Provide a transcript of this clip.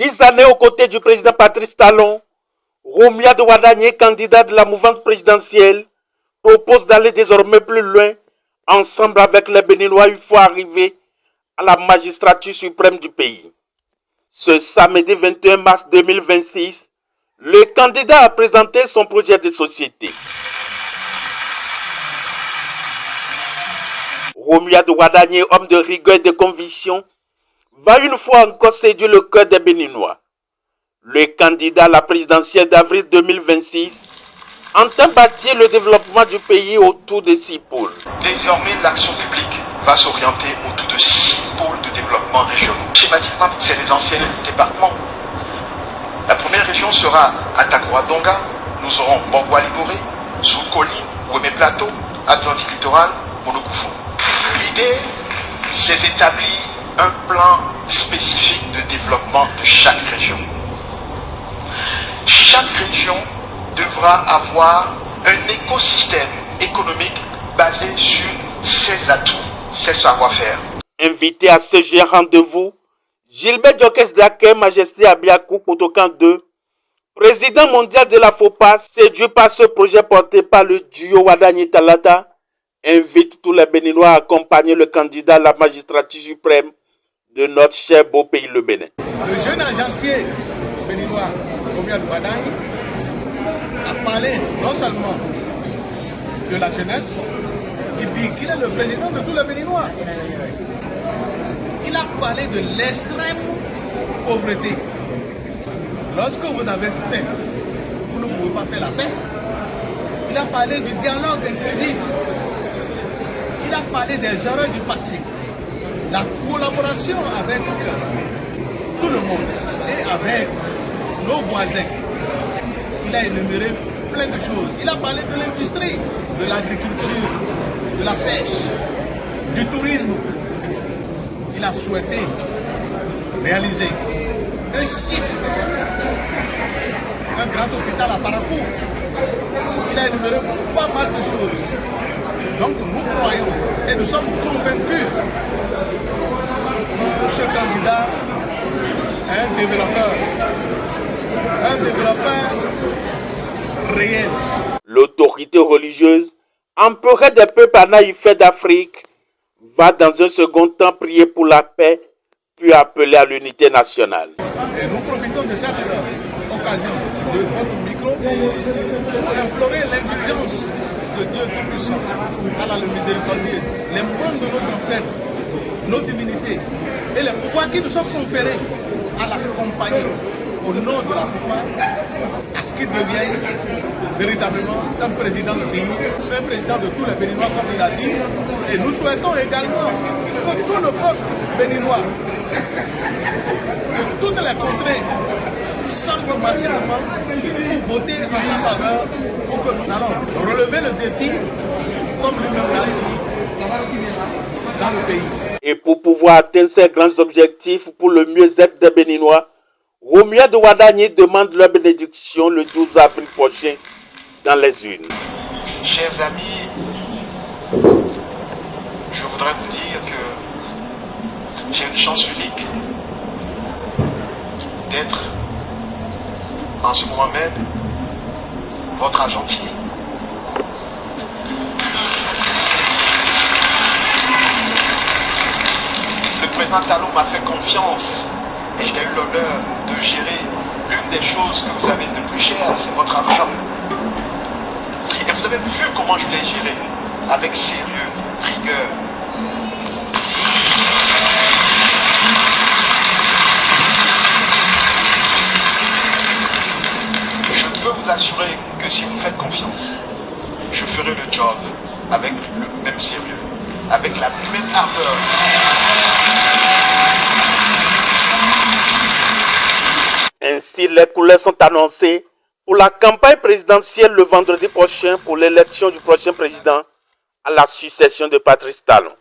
10 années aux côtés du président Patrice Talon, Roumia de Wadagné, candidat de la mouvance présidentielle, propose d'aller désormais plus loin, ensemble avec les Béninois, une fois arrivé à la magistrature suprême du pays. Ce samedi 21 mars 2026, le candidat a présenté son projet de société. Roumia de Wadagné, homme de rigueur et de conviction, va une fois encore séduire le cœur des Béninois. Le candidat à la présidentielle d'avril 2026 entend bâtir le développement du pays autour de 6 pôles. Désormais, l'action publique va s'orienter autour de 6 pôles de développement régionaux. Schématiquement, c'est les anciens départements. La première région sera Atakora-Donga. Nous aurons Bongwa-Liboré, Soukoli, Ouémé Plateau, Atlantique Littoral, Monokoufou. L'idée, c'est d'établir un plan spécifique de développement de chaque région. Chaque région devra avoir un écosystème économique basé sur ses atouts, ses savoir-faire. Invité à ce géant rendez-vous, Gilbert Diokès Daké, Majesté Abiakou Kotokan II, président mondial de la FOPA, séduit par ce projet porté par le duo Wadagné Talata, invite tous les Béninois à accompagner le candidat à la magistrature suprême de notre cher beau pays, le Bénin. Le jeune agentier béninois, Roumia de Wadagné, a parlé non seulement de la jeunesse, il dit qu'il est le président de tous les Béninois. Il a parlé de l'extrême pauvreté. Lorsque vous avez faim, vous ne pouvez pas faire la paix. Il a parlé du dialogue inclusif. Il a parlé des erreurs du passé. La collaboration avec tout le monde et avec nos voisins. Il a énuméré plein de choses. Il a parlé de l'industrie, de l'agriculture, de la pêche, du tourisme. Il a souhaité réaliser un site, un grand hôpital à Parakou. Il a énuméré pas mal de choses. Donc nous croyons et nous sommes convaincus que ce candidat est un développeur réel. L'autorité religieuse, empereur des peuples anaïfais d'Afrique, va dans un second temps prier pour la paix, puis appeler à l'unité nationale. Et nous profitons de cette occasion de votre micro pour implorer l'indulgence de Dieu Tout-Puissant, Allah le miséricordieux, les membres de nos ancêtres, nos divinités et les pouvoirs qui nous sont conférés à l'accompagner au nom de la FOPA à ce qu'il devienne véritablement un président digne, un président de tous les Béninois comme il a dit. Et nous souhaitons également que tout le peuple béninois de toutes les contrées sortent massivement pour voter en sa faveur pour que nous allons relever le défi comme lui-même l'a dit dans le pays. Et pour pouvoir atteindre ces grands objectifs pour le mieux-être des Béninois, Roumia de Wadagné demande leur bénédiction le 12 avril prochain dans les urnes. Chers amis, je voudrais vous dire que j'ai une chance unique d'être en ce moment même votre agentier. Le président Talon m'a fait confiance et j'ai eu l'honneur de gérer l'une des choses que vous avez de plus cher, c'est votre argent. Et vous avez vu comment je l'ai géré, avec sérieux, rigueur. Je peux vous assurer que si vous me faites confiance, je ferai le job avec le même sérieux, avec la même ardeur. Ainsi, les couleurs sont annoncées pour la campagne présidentielle le vendredi prochain pour l'élection du prochain président à la succession de Patrice Talon.